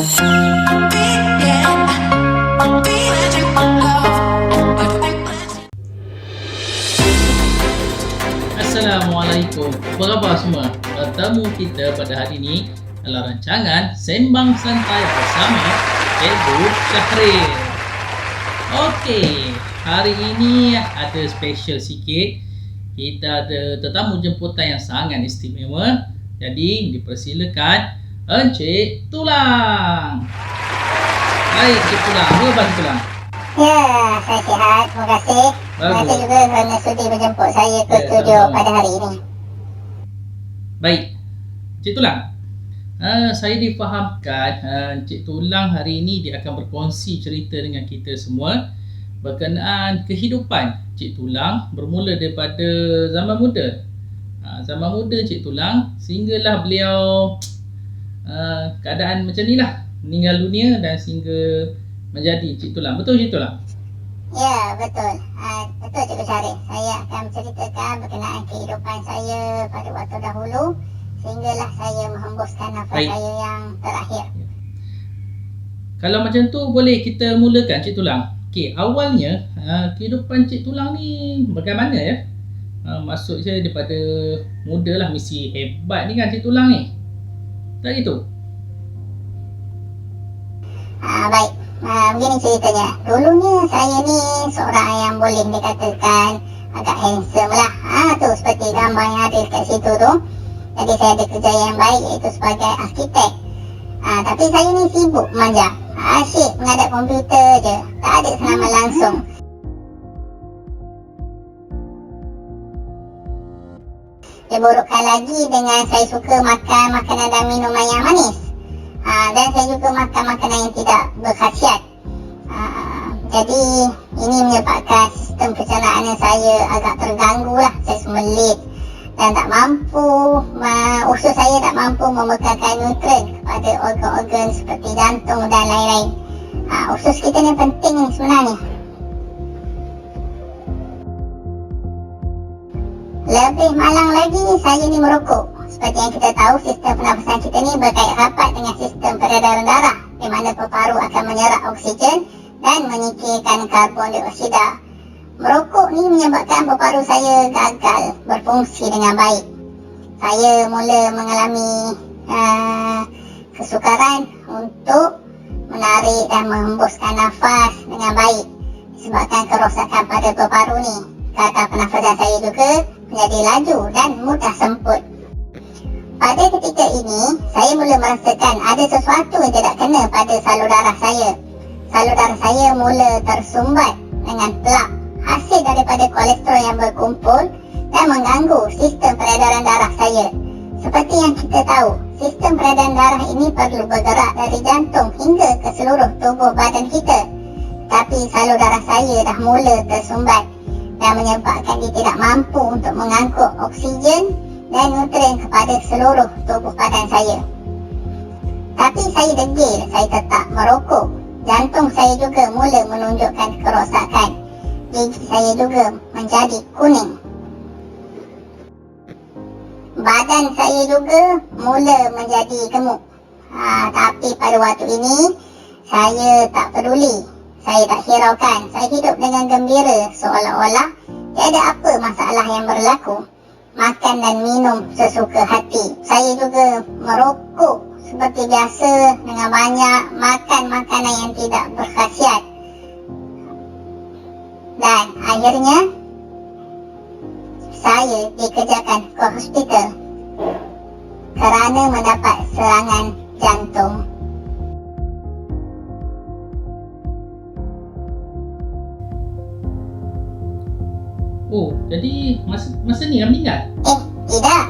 Assalamualaikum, apa khabar semua? Bertemu kita pada hari ini adalah rancangan Sembang Santai bersama Cikgu Syahril. Okey, hari ini ada special sikit. Kita ada tetamu jemputan yang sangat istimewa. Jadi dipersilakan Encik Tulang. Baik, Encik Tulang. Apa khabar Encik Tulang? Ya, saya sihat. Terima kasih. Terima kasih juga kerana sudi menjemput saya ke studio pada hari ini. Baik, Encik Tulang. Saya difahamkan Encik Tulang hari ini dia akan berkongsi cerita dengan kita semua berkenaan kehidupan Encik Tulang bermula daripada zaman muda. Zaman muda Encik Tulang sehinggalah beliau keadaan macam ni lah, meninggal dunia dan sehingga menjadi Encik Tulang. Betul Encik Tulang? Ya, betul. Betul Cikgu Syarif. Saya akan menceritakan berkenaan kehidupan saya pada waktu dahulu sehinggalah saya menghembuskan nafas saya yang terakhir. Kalau macam tu boleh kita mulakan Encik Tulang. Okey, awalnya kehidupan Encik Tulang ni bagaimana ya? Maksud saya daripada muda lah, mesti hebat ni kan Encik Tulang ni. Tak gitu? Baik. Begini ceritanya. Dulunya saya ni seorang yang boleh dikatakan agak handsome lah. Tu seperti gambar yang ada kat situ tu. Jadi saya ada kerjaya yang baik iaitu sebagai arkitek. Tapi saya ni sibuk manja. Asyik menghadap komputer je. Tak ada senaman langsung. Diburukkan lagi dengan saya suka makan makanan dan minuman yang manis. Dan saya juga makan makanan yang tidak berkhasiat. Jadi ini menyebabkan sistem pencernaan saya agak terganggu lah. Saya sembelit dan tak mampu, usus saya tak mampu memekarkan nutrien kepada organ-organ seperti jantung dan lain-lain. Usus kita ni penting ni sebenarnya. Lebih malang lagi, saya ni merokok. Seperti yang kita tahu, sistem pernafasan kita ni berkait rapat dengan sistem peredaran darah, di mana paru-paru akan menyerap oksigen dan menyingkirkan karbon dioksida. Merokok ni menyebabkan paru-paru saya gagal berfungsi dengan baik. Saya mula mengalami kesukaran untuk menarik dan menghembuskan nafas dengan baik disebabkan kerosakan pada paru-paru ni. Kata pernafasan saya juga menjadi laju dan mudah semput. Pada ketika ini, saya mula merasakan ada sesuatu yang tidak kena pada salur darah saya. Salur darah saya mula tersumbat dengan plak hasil daripada kolesterol yang berkumpul dan mengganggu sistem peredaran darah saya. Seperti yang kita tahu, sistem peredaran darah ini perlu bergerak dari jantung hingga ke seluruh tubuh badan kita. Tapi salur darah saya dah mula tersumbat dan menyebabkan dia tidak mampu untuk mengangkut oksigen dan nutrien kepada seluruh tubuh badan saya. Tapi saya degil, saya tetap merokok. Jantung saya juga mula menunjukkan kerosakan. Gigi saya juga menjadi kuning. Badan saya juga mula menjadi gemuk. Tapi pada waktu ini, saya tak peduli. Saya tak hiraukan. Saya hidup dengan gembira seolah-olah tiada apa masalah yang berlaku. Makan dan minum sesuka hati. Saya juga merokok seperti biasa dengan banyak makan makanan yang tidak berkhasiat. Dan akhirnya saya dikejarkan ke hospital kerana mendapat serangan jantung. Oh, jadi masa ni dah meninggal? Tidak.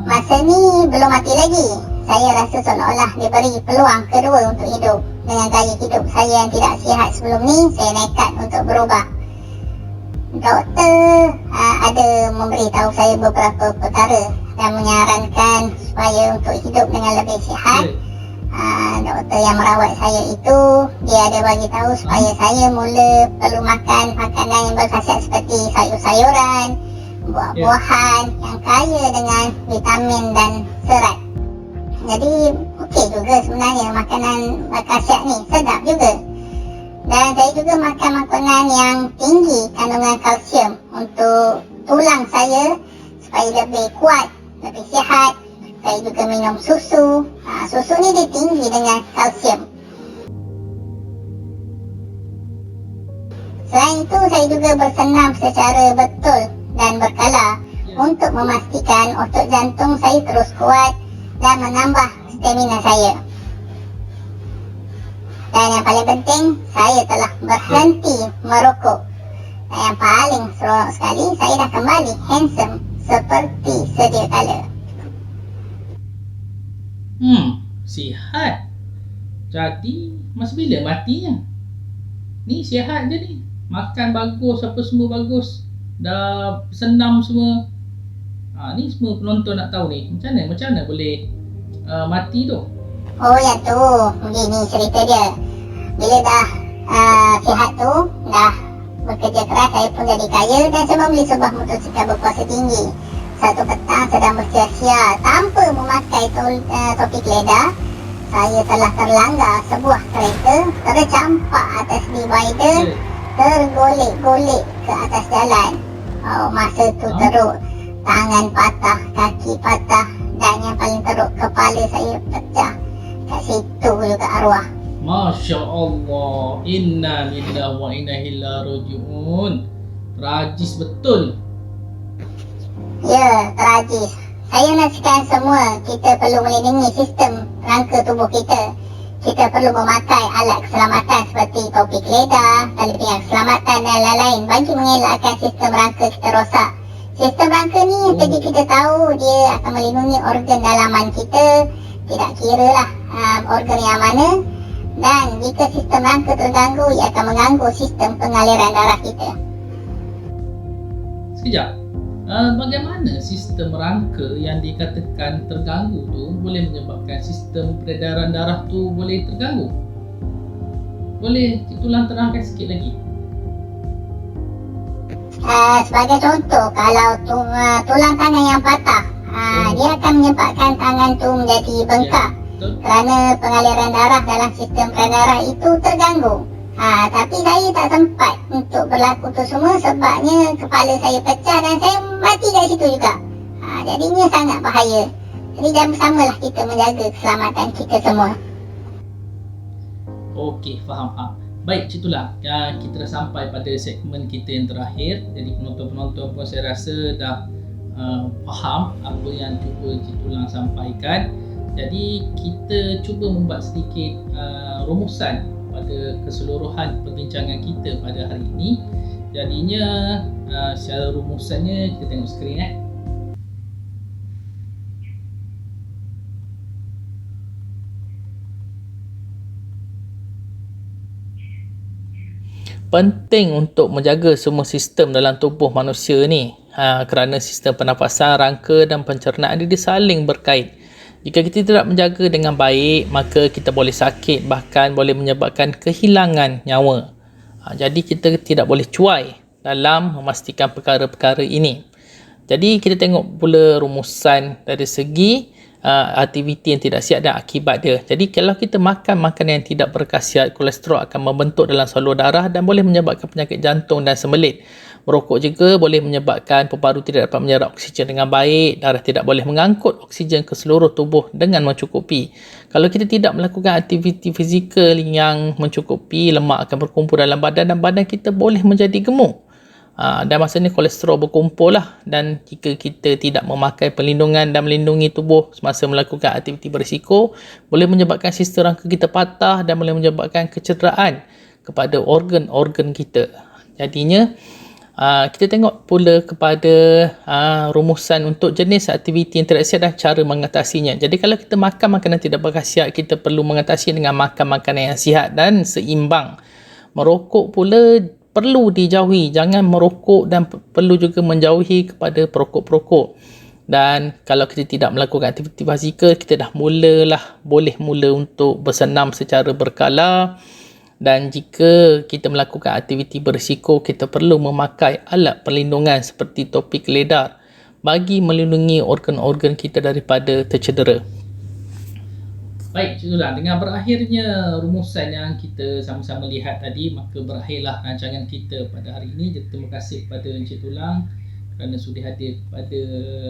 Masa ni belum mati lagi. Saya rasa seolah-olah diberi peluang kedua untuk hidup. Dengan gaya hidup saya yang tidak sihat sebelum ni, saya nekat untuk berubah. Doktor ada memberitahu saya beberapa perkara dan menyarankan supaya untuk hidup dengan lebih sihat. Doktor yang merawat saya itu, dia ada bagi tahu supaya saya mula perlu makan makanan yang berkhasiat seperti sayur-sayuran, buah-buahan yang kaya dengan vitamin dan serat. Jadi okey juga sebenarnya makanan khasiat ni, sedap juga. Dan saya juga makan makanan yang tinggi kandungan kalsium untuk tulang saya supaya lebih kuat, lebih sihat. Saya juga minum susu. Susu ni dia tinggi dengan kalsium. Selain itu, saya juga bersenam secara betul dan berkala untuk memastikan otot jantung saya terus kuat dan menambah stamina saya. Dan yang paling penting, saya telah berhenti merokok. Dan yang paling seronok sekali, saya dah kembali handsome seperti sedia kala. Sihat. Jadi, masa bila matinya? Ni sihat je ni. Makan bagus, apa semua bagus. Dah senam semua. Ni semua penonton nak tahu ni. Macam mana boleh mati tu? Oh ya tu, begini cerita dia. Bila dah sihat tu, dah bekerja keras, saya pun jadi kaya dan saya membeli sebuah motosikal berkuasa tinggi. Satu petang sedang bersia-sia tanpa memakai topi keledar, saya telah terlanggar sebuah kereta, tercampak atas divider, tergolek-golek ke atas jalan. Masa tu teruk, tangan patah, kaki patah dan yang paling teruk, kepala saya pecah. Kat situ juga arwah. Masya Allah. Inna lillahi wa inna ilaihi raji'un. Tragis betul. Ya, tragis. Saya nasihatkan semua, kita perlu melindungi sistem rangka tubuh kita. Kita perlu memakai alat keselamatan seperti topi keledar, tali pinggang keselamatan dan lain-lain bagi mengelakkan sistem rangka kita rosak. Sistem rangka ni yang tadi kita tahu, dia akan melindungi organ dalaman kita, tidak kira lah organ yang mana. Dan jika sistem rangka terganggu, ia akan mengganggu sistem pengaliran darah kita. Sekejap. Bagaimana sistem rangka yang dikatakan terganggu tu boleh menyebabkan sistem peredaran darah tu boleh terganggu? Boleh tulang terangkan sikit lagi? Sebagai contoh, kalau tulang tangan yang patah, dia akan menyebabkan tangan tu menjadi bengkak. Kerana pengaliran darah dalam sistem peredaran itu terganggu. Tapi saya tak sempat untuk berlaku tu semua sebabnya kepala saya pecah dan saya mati kat situ juga. Jadinya sangat bahaya. Jadi jangan bersamalah kita menjaga keselamatan kita semua. Okey, faham. Baik, Cik Tulang, kita dah sampai pada segmen kita yang terakhir. Jadi penonton-penonton pun saya rasa dah faham apa yang cuba Cik Tulang sampaikan. Jadi kita cuba membuat sedikit rumusan pada keseluruhan perbincangan kita pada hari ini. Jadinya secara rumusannya kita tengok skrin . Penting untuk menjaga semua sistem dalam tubuh manusia ni, kerana sistem pernafasan, rangka dan pencernaan dia saling berkait. Jika kita tidak menjaga dengan baik, maka kita boleh sakit, bahkan boleh menyebabkan kehilangan nyawa. Jadi kita tidak boleh cuai dalam memastikan perkara-perkara ini. Jadi kita tengok pula rumusan dari segi aktiviti yang tidak sihat dan akibat dia. Jadi kalau kita makan makanan yang tidak berkhasiat, kolesterol akan membentuk dalam salur darah dan boleh menyebabkan penyakit jantung dan sembelit. Merokok juga boleh menyebabkan paru-paru tidak dapat menyerap oksigen dengan baik, darah tidak boleh mengangkut oksigen ke seluruh tubuh dengan mencukupi. Kalau kita tidak melakukan aktiviti fizikal yang mencukupi, lemak akan berkumpul dalam badan dan badan kita boleh menjadi gemuk. Dan masa ni kolesterol berkumpul lah. Dan jika kita tidak memakai perlindungan dan melindungi tubuh semasa melakukan aktiviti berisiko, boleh menyebabkan sistem rangka kita patah dan boleh menyebabkan kecederaan kepada organ-organ kita. Jadinya kita tengok pula kepada rumusan untuk jenis aktiviti yang tidak sihat dan cara mengatasinya. Jadi kalau kita makan makanan tidak berkhasiat, kita perlu mengatasi dengan makan makanan yang sihat dan seimbang. Merokok pula perlu dijauhi, jangan merokok dan perlu juga menjauhi kepada perokok-perokok. Dan kalau kita tidak melakukan aktiviti fizikal, kita dah boleh mula untuk bersenam secara berkala. Dan jika kita melakukan aktiviti berisiko, kita perlu memakai alat perlindungan seperti topi keledar bagi melindungi organ-organ kita daripada tercedera. Baik, Cik Zulan, dengan berakhirnya rumusan yang kita sama-sama lihat tadi, maka berakhirlah rancangan kita pada hari ini. Jadi, terima kasih kepada Encik Tulang kerana sudi hadir pada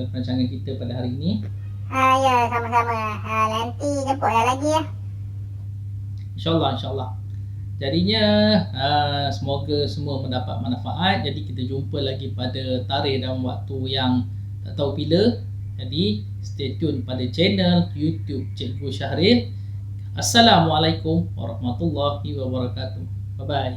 rancangan kita pada hari ini. Ya, sama-sama. Nanti jemputlah lagi ya. InsyaAllah, insyaAllah. Jadinya semoga semua mendapat manfaat. Jadi kita jumpa lagi pada tarikh dan waktu yang tak tahu bila. Jadi stay tune pada channel YouTube Cikgu Syahril. Assalamualaikum warahmatullahi wabarakatuh. Bye bye.